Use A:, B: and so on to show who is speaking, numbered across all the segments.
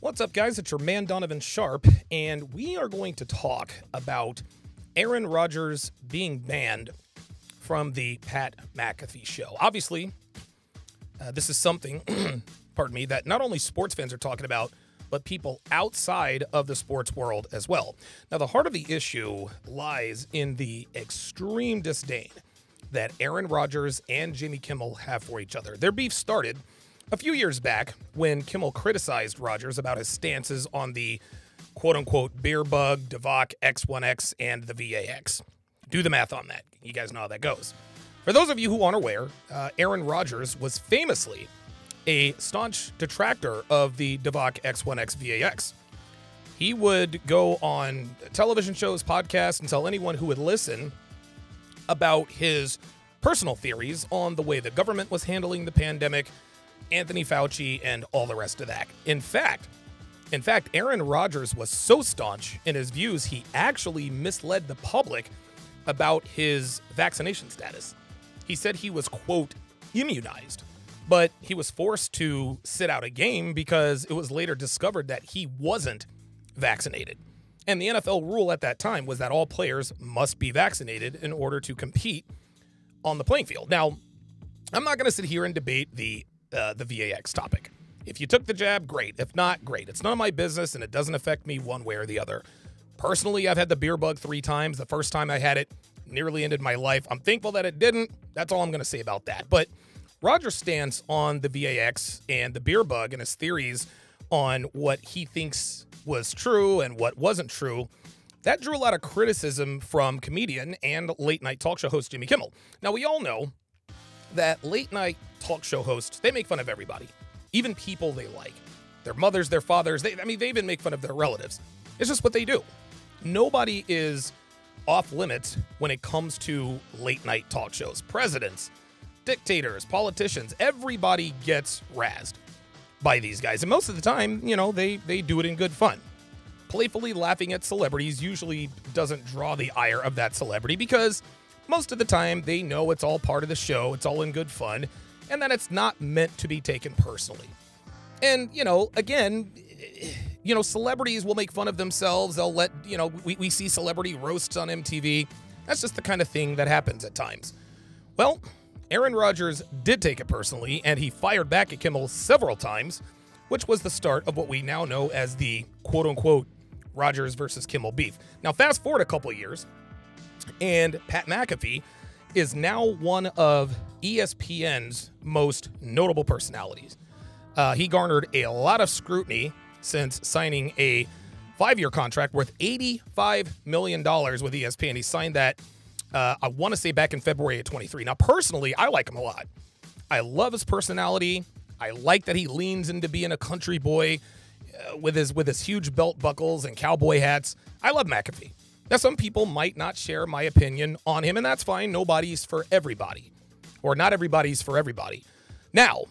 A: What's up, guys? It's your man, Donovan Sharpe, and we are going to talk about Aaron Rodgers being banned from the Pat McAfee show. Obviously, this is something, pardon me, that not only sports fans are talking about, but people outside of the sports world as well. Now, the heart of the issue lies in the extreme disdain that Aaron Rodgers and Jimmy Kimmel have for each other. Their beef started a few years back when Kimmel criticized Rodgers about his stances on the quote-unquote beer bug, Dvock, X1X, and the VAX. Do the math on that. You guys know how that goes. For those of you who aren't aware, Aaron Rodgers was famously a staunch detractor of the Dvock X1X VAX. He would go on television shows, podcasts, and tell anyone who would listen about his personal theories on the way the government was handling the pandemic, Anthony Fauci, and all the rest of that. In fact, Aaron Rodgers was so staunch in his views, he actually misled the public about his vaccination status. He said he was, quote, immunized, but he was forced to sit out a game because it was later discovered that he wasn't vaccinated. And the NFL rule at that time was that all players must be vaccinated in order to compete on the playing field. Now, I'm not going to sit here and debate the VAX topic. If you took the jab, great. If not, great. It's none of my business, and it doesn't affect me one way or the other. Personally, I've had the beer bug 3 times. The first time I had it nearly ended my life. I'm thankful that it didn't. That's all I'm going to say about that. But Rodgers' stance on the VAX and the beer bug and his theories on what he thinks was true and what wasn't true, that drew a lot of criticism from comedian and late-night talk show host Jimmy Kimmel. Now, we all know that late-night talk show hosts, they make fun of everybody, even people they like. Their mothers, their fathers, they even make fun of their relatives. It's just what they do. Nobody is off limits when it comes to late-night talk shows. Presidents, dictators, politicians, everybody gets razzed by these guys. And most of the time, they do it in good fun. Playfully laughing at celebrities usually doesn't draw the ire of that celebrity because most of the time they know it's all part of the show, it's all in good fun, and that it's not meant to be taken personally. And, again, celebrities will make fun of themselves. They'll let, we see celebrity roasts on MTV. That's just the kind of thing that happens at times. Well, Aaron Rodgers did take it personally, and he fired back at Kimmel several times, which was the start of what we now know as the quote-unquote Rodgers versus Kimmel beef. Now, fast forward a couple of years, and Pat McAfee is now one of ESPN's most notable personalities. He garnered a lot of scrutiny since signing a 5-year contract worth $85 million with ESPN. He signed that, I want to say, back in February of 23. Now, personally, I like him a lot. I love his personality. I like that he leans into being a country boy with his huge belt buckles and cowboy hats. I love McAfee. Now, some people might not share my opinion on him, and that's fine. Nobody's for everybody, or not everybody's for everybody. Now,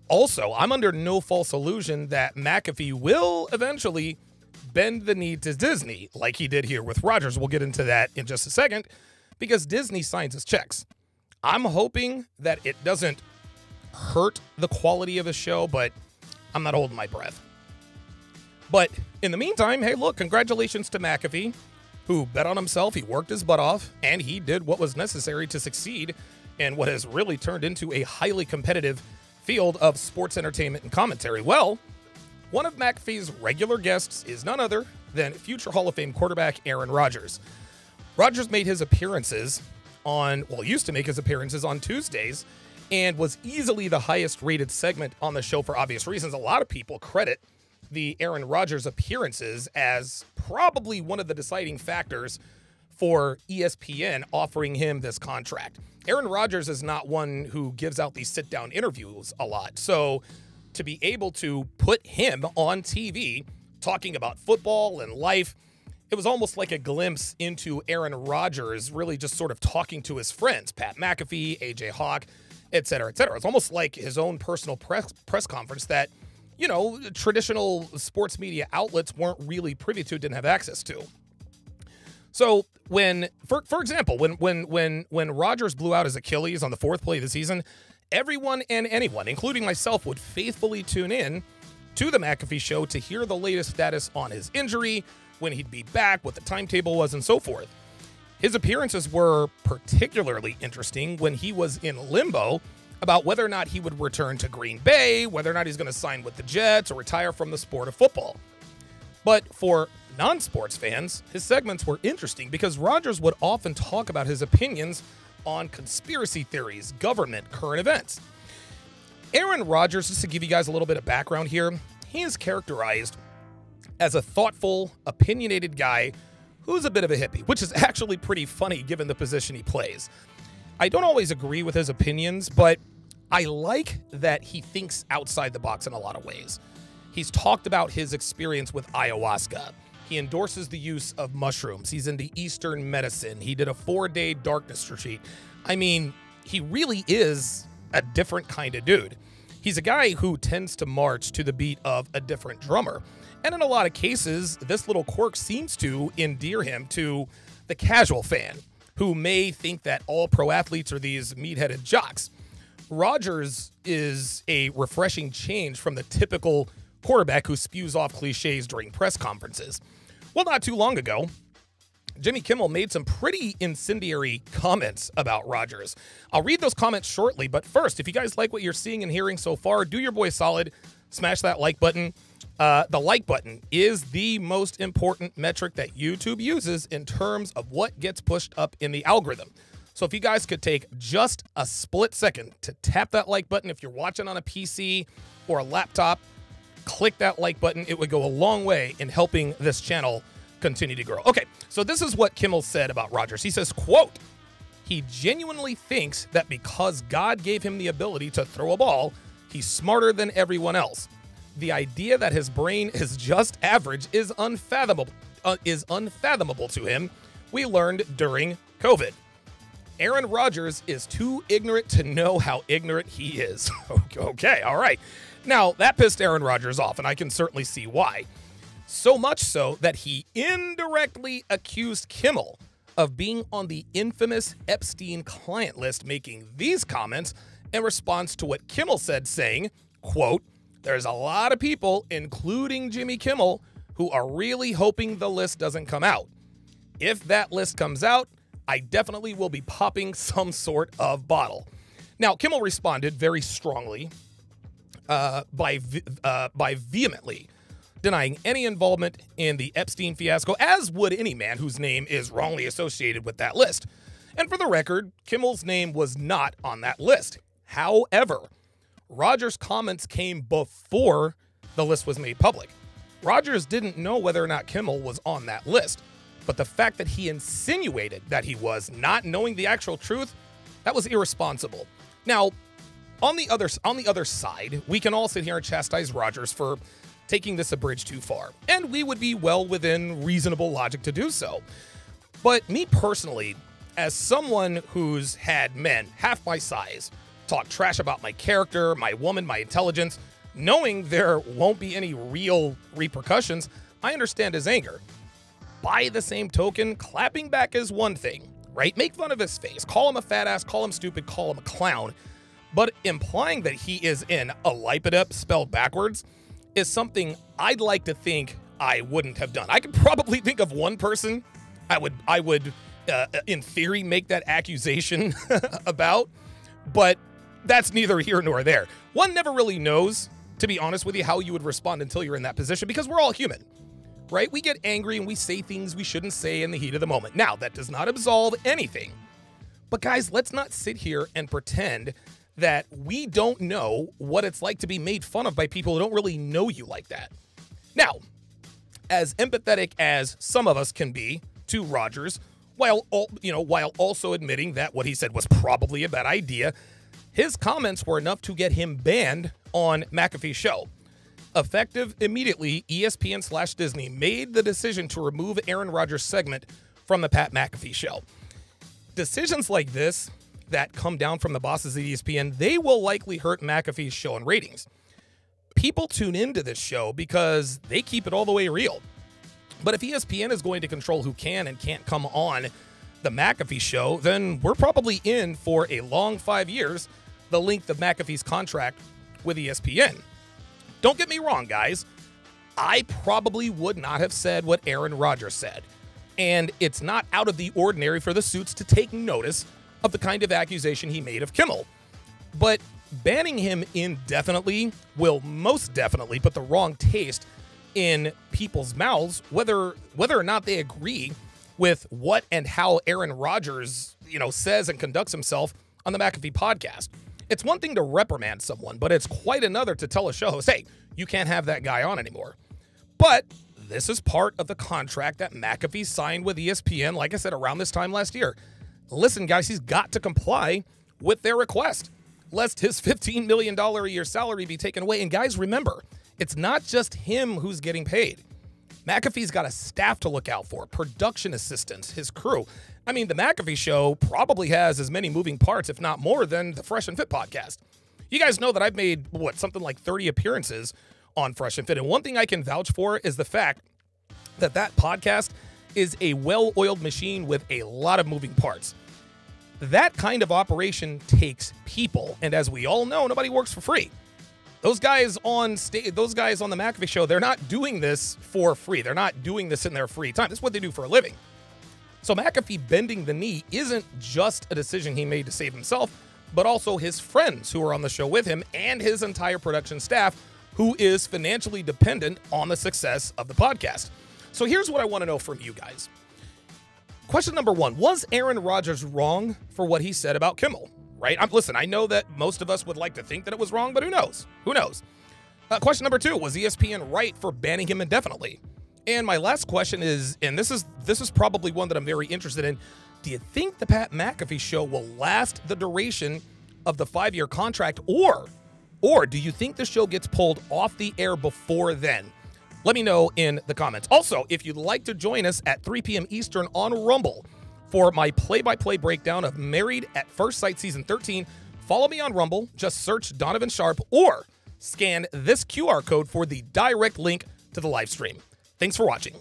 A: also, I'm under no false illusion that McAfee will eventually bend the knee to Disney, like he did here with Rodgers. We'll get into that in just a second, because Disney signs his checks. I'm hoping that it doesn't hurt the quality of his show, but I'm not holding my breath. But in the meantime, hey, look, congratulations to McAfee, who bet on himself, he worked his butt off, and he did what was necessary to succeed in what has really turned into a highly competitive field of sports entertainment and commentary. Well, one of McAfee's regular guests is none other than future Hall of Fame quarterback Aaron Rodgers. Rodgers made his appearances used to make his appearances on Tuesdays, and was easily the highest rated segment on the show for obvious reasons. A lot of people credit the Aaron Rodgers appearances as probably one of the deciding factors for ESPN offering him this contract. Aaron Rodgers is not one who gives out these sit-down interviews a lot. So to be able to put him on TV talking about football and life, it was almost like a glimpse into Aaron Rodgers really just sort of talking to his friends, Pat McAfee, AJ Hawk, et cetera, et cetera. It's almost like his own personal press conference that, traditional sports media outlets weren't really privy to, didn't have access to. So when, for example, when Rodgers blew out his Achilles on the 4th play of the season, everyone and anyone, including myself, would faithfully tune in to the McAfee show to hear the latest status on his injury, when he'd be back, what the timetable was, and so forth. His appearances were particularly interesting when he was in limbo about whether or not he would return to Green Bay, whether or not he's going to sign with the Jets or retire from the sport of football. But for non-sports fans, his segments were interesting because Rodgers would often talk about his opinions on conspiracy theories, government, current events. Aaron Rodgers, just to give you guys a little bit of background here, he is characterized as a thoughtful, opinionated guy who's a bit of a hippie, which is actually pretty funny given the position he plays. I don't always agree with his opinions, but I like that he thinks outside the box in a lot of ways. He's talked about his experience with ayahuasca. He endorses the use of mushrooms. He's into Eastern medicine. He did a 4-day darkness retreat. I mean, he really is a different kind of dude. He's a guy who tends to march to the beat of a different drummer. And in a lot of cases, this little quirk seems to endear him to the casual fan who may think that all pro athletes are these meat-headed jocks. Rodgers is a refreshing change from the typical quarterback who spews off cliches during press conferences. Well, not too long ago, Jimmy Kimmel made some pretty incendiary comments about Rodgers. I'll read those comments shortly, but first, if you guys like what you're seeing and hearing so far, do your boy solid, smash that like button. The like button is the most important metric that YouTube uses in terms of what gets pushed up in the algorithm. So if you guys could take just a split second to tap that like button, if you're watching on a PC or a laptop, click that like button. It would go a long way in helping this channel continue to grow. Okay, so this is what Kimmel said about Rodgers. He says, quote, "He genuinely thinks that because God gave him the ability to throw a ball, he's smarter than everyone else. The idea that his brain is just average is unfathomable to him. We learned during COVID. Aaron Rodgers is too ignorant to know how ignorant he is." Okay, all right. Now, that pissed Aaron Rodgers off, and I can certainly see why. So much so that he indirectly accused Kimmel of being on the infamous Epstein client list, making these comments in response to what Kimmel said, saying, quote, "There's a lot of people, including Jimmy Kimmel, who are really hoping the list doesn't come out. If that list comes out, I definitely will be popping some sort of bottle." Now, Kimmel responded very strongly by vehemently denying any involvement in the Epstein fiasco, as would any man whose name is wrongly associated with that list. And for the record, Kimmel's name was not on that list. However, Rodgers' comments came before the list was made public. Rodgers didn't know whether or not Kimmel was on that list, but the fact that he insinuated that he was, not knowing the actual truth, that was irresponsible. Now, on the other side, we can all sit here and chastise Rodgers for taking this a bridge too far, and we would be well within reasonable logic to do so. But me personally, as someone who's had men half my size talk trash about my character, my woman, my intelligence, knowing there won't be any real repercussions, I understand his anger. By the same token, clapping back is one thing, right? Make fun of his face, call him a fat ass, call him stupid, call him a clown, but implying that he is in a lipidep spelled backwards is something I'd like to think I wouldn't have done. I could probably think of one person I would in theory make that accusation about, but that's neither here nor there. One never really knows, to be honest with you, how you would respond until you're in that position, because we're all human, right? We get angry and we say things we shouldn't say in the heat of the moment. Now, that does not absolve anything, but guys, let's not sit here and pretend that we don't know what it's like to be made fun of by people who don't really know you like that. Now, as empathetic as some of us can be to Rodgers, while also admitting that what he said was probably a bad idea, his comments were enough to get him banned on McAfee's show. Effective immediately, ESPN/Disney made the decision to remove Aaron Rodgers' segment from the Pat McAfee show. Decisions like this that come down from the bosses at ESPN, they will likely hurt McAfee's show in ratings. People tune into this show because they keep it all the way real. But if ESPN is going to control who can and can't come on the McAfee show, then we're probably in for a long 5 years, the length of McAfee's contract with ESPN. Don't get me wrong, guys. I probably would not have said what Aaron Rodgers said. And it's not out of the ordinary for the suits to take notice of the kind of accusation he made of Kimmel. But banning him indefinitely will most definitely put the wrong taste in people's mouths, whether or not they agree with what and how Aaron Rodgers, says and conducts himself on the McAfee podcast. It's one thing to reprimand someone, but it's quite another to tell a show host, hey, you can't have that guy on anymore. But this is part of the contract that McAfee signed with ESPN, like I said, around this time last year. Listen, guys, he's got to comply with their request, lest his $15 million a year salary be taken away. And guys, remember, it's not just him who's getting paid. McAfee's got a staff to look out for, production assistants, his crew. I mean, the McAfee show probably has as many moving parts, if not more, than the Fresh and Fit podcast. You guys know that I've made, something like 30 appearances on Fresh and Fit. And one thing I can vouch for is the fact that podcast is a well-oiled machine with a lot of moving parts. That kind of operation takes people. And as we all know, nobody works for free. Those guys on the McAfee show, they're not doing this for free. They're not doing this in their free time. This is what they do for a living. So McAfee bending the knee isn't just a decision he made to save himself, but also his friends who are on the show with him and his entire production staff, who is financially dependent on the success of the podcast. So here's what I want to know from you guys. Question number one, was Aaron Rodgers wrong for what he said about Kimmel? Right? Listen, I know that most of us would like to think that it was wrong, but who knows? Who knows? Question number two, was ESPN right for banning him indefinitely? And my last question is, and this is probably one that I'm very interested in, do you think the Pat McAfee show will last the duration of the 5-year contract, or do you think the show gets pulled off the air before then? Let me know in the comments. Also, if you'd like to join us at 3 p.m. Eastern on Rumble for my play-by-play breakdown of Married at First Sight Season 13, follow me on Rumble. Just search Donovan Sharpe or scan this QR code for the direct link to the live stream. Thanks for watching.